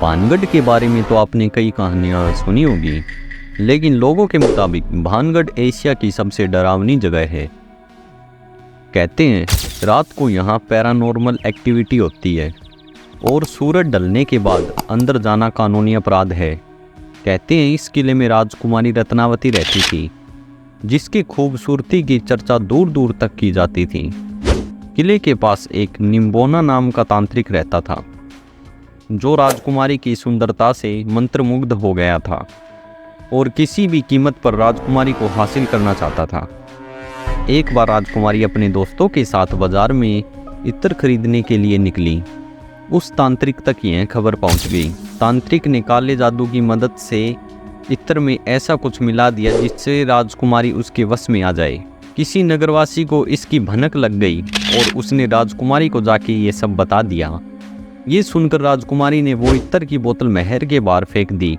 भानगढ़ के बारे में तो आपने कई कहानियाँ सुनी होगी, लेकिन लोगों के मुताबिक भानगढ़ एशिया की सबसे डरावनी जगह है। कहते हैं रात को यहाँ पैरानॉर्मल एक्टिविटी होती है और सूरज ढलने के बाद अंदर जाना कानूनी अपराध है। कहते हैं इस किले में राजकुमारी रत्नावती रहती थी, जिसकी खूबसूरती की चर्चा दूर दूर तक की जाती थी। किले के पास एक निम्बोना नाम का तांत्रिक रहता था, जो राजकुमारी की सुंदरता से मंत्रमुग्ध हो गया था और किसी भी कीमत पर राजकुमारी को हासिल करना चाहता था। एक बार राजकुमारी अपने दोस्तों के साथ बाजार में इत्र खरीदने के लिए निकली। उस तांत्रिक तक यह खबर पहुंच गई। तांत्रिक ने काले जादू की मदद से इत्र में ऐसा कुछ मिला दिया जिससे राजकुमारी उसके वश में आ जाए। किसी नगरवासी को इसकी भनक लग गई और उसने राजकुमारी को जाके ये सब बता दिया। ये सुनकर राजकुमारी ने वो इत्र की बोतल महल के बाहर फेंक दी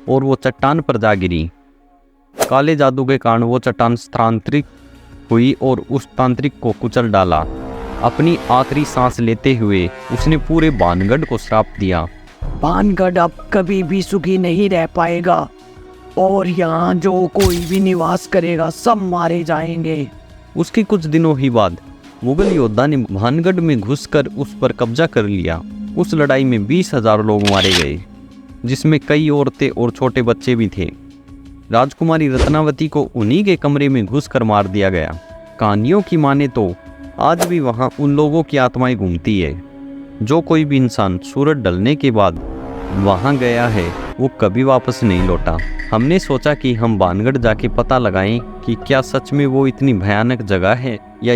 और वो चट्टान पर जा गिरी। काले जादू के कारण वो चट्टान स्थानांतरित हुई और उस तांत्रिक को कुचल डाला। अपनी आखिरी सांस लेते हुए उसने पूरे भानगढ़ को श्राप दिया। भानगढ़ अब कभी भी सुखी नहीं रह पाएगा और यहाँ जो कोई भी निवास करेगा सब मारे जाएंगे। उसके कुछ दिनों ही बाद मुगल योद्धा ने भानगढ़ में घुसकर उस पर कब्जा कर लिया। उस लड़ाई में 20,000 लोग मारे गए, जिसमें कई औरतें और छोटे बच्चे भी थे। राजकुमारी रत्नावती को उन्हीं के कमरे में घुसकर मार दिया गया। कहानियों की माने तो आज भी वहाँ उन लोगों की आत्माएं घूमती है। जो कोई भी इंसान सूरज ढलने के बाद वहाँ गया है वो कभी वापस नहीं लौटा। हमने सोचा कि हम भानगढ़ जाके पता लगाएं कि क्या सच में वो इतनी भयानक जगह है या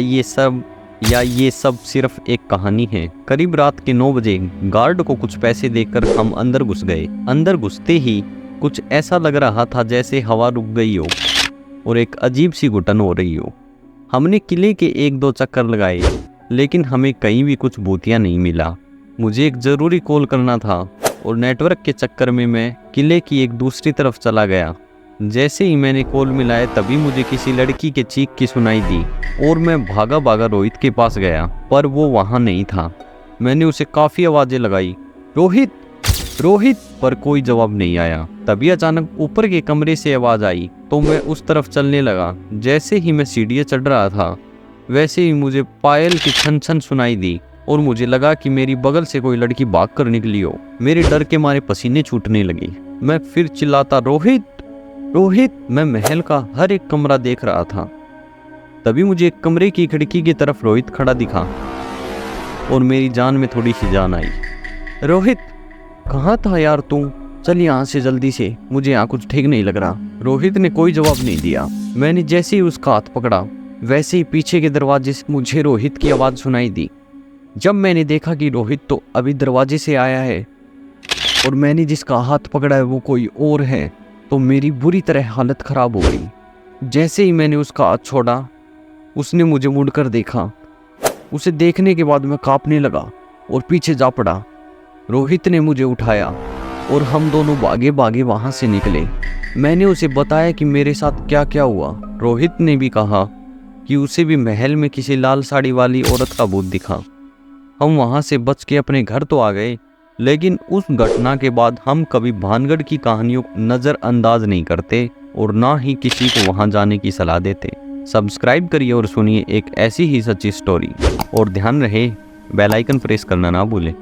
ये सब सिर्फ एक कहानी है। करीब रात के 9 बजे गार्ड को कुछ पैसे देकर हम अंदर घुस गए। अंदर घुसते ही कुछ ऐसा लग रहा था जैसे हवा रुक गई हो और एक अजीब सी घुटन हो रही हो। हमने किले के 1-2 चक्कर लगाए, लेकिन हमें कहीं भी कुछ भूतिया नहीं मिला। मुझे एक ज़रूरी कॉल करना था और नेटवर्क के चक्कर में मैं किले की एक दूसरी तरफ चला गया। जैसे ही मैंने कॉल मिलाया तभी मुझे किसी लड़की के चीख की सुनाई दी और मैं भागा भागा रोहित के पास गया, पर वो वहाँ नहीं था। मैंने उसे काफ़ी आवाज़ें लगाई, रोहित रोहित, पर कोई जवाब नहीं आया। तभी अचानक ऊपर के कमरे से आवाज़ आई तो मैं उस तरफ चलने लगा। जैसे ही मैं सीढ़ियाँ चढ़ रहा था वैसे ही मुझे पायल की छन छन सुनाई दी और मुझे लगा कि मेरी बगल से कोई लड़की भाग कर निकली हो। मेरे डर के मारे पसीने छूटने लगे। मैं फिर चिल्लाता, रोहित रोहित। मैं महल का हर एक कमरा देख रहा था। तभी मुझे एक कमरे की खिड़की की तरफ रोहित खड़ा दिखा और मेरी जान में थोड़ी सी जान आई। रोहित, कहाँ था यार तू? चल यहाँ से जल्दी से, मुझे यहाँ कुछ ठीक नहीं लग रहा। रोहित ने कोई जवाब नहीं दिया। मैंने जैसे ही उसका हाथ पकड़ा वैसे ही पीछे के दरवाजे से मुझे रोहित की आवाज़ सुनाई दी। जब मैंने देखा कि रोहित तो अभी दरवाजे से आया है और मैंने जिसका हाथ पकड़ा है वो कोई और है, तो मेरी बुरी तरह हालत ख़राब हो गई। जैसे ही मैंने उसका हाथ छोड़ा उसने मुझे मुड़कर देखा। उसे देखने के बाद मैं कांपने लगा और पीछे जा पड़ा। रोहित ने मुझे उठाया और हम दोनों भागे भागे वहाँ से निकले। मैंने उसे बताया कि मेरे साथ क्या क्या हुआ। रोहित ने भी कहा कि उसे भी महल में किसी लाल साड़ी वाली औरत का भूत दिखा। हम वहाँ से बच के अपने घर तो आ गए, लेकिन उस घटना के बाद हम कभी भानगढ़ की कहानियों को नज़रअंदाज नहीं करते और ना ही किसी को वहाँ जाने की सलाह देते। सब्सक्राइब करिए और सुनिए एक ऐसी ही सच्ची स्टोरी, और ध्यान रहे बेल आइकन प्रेस करना ना भूलें।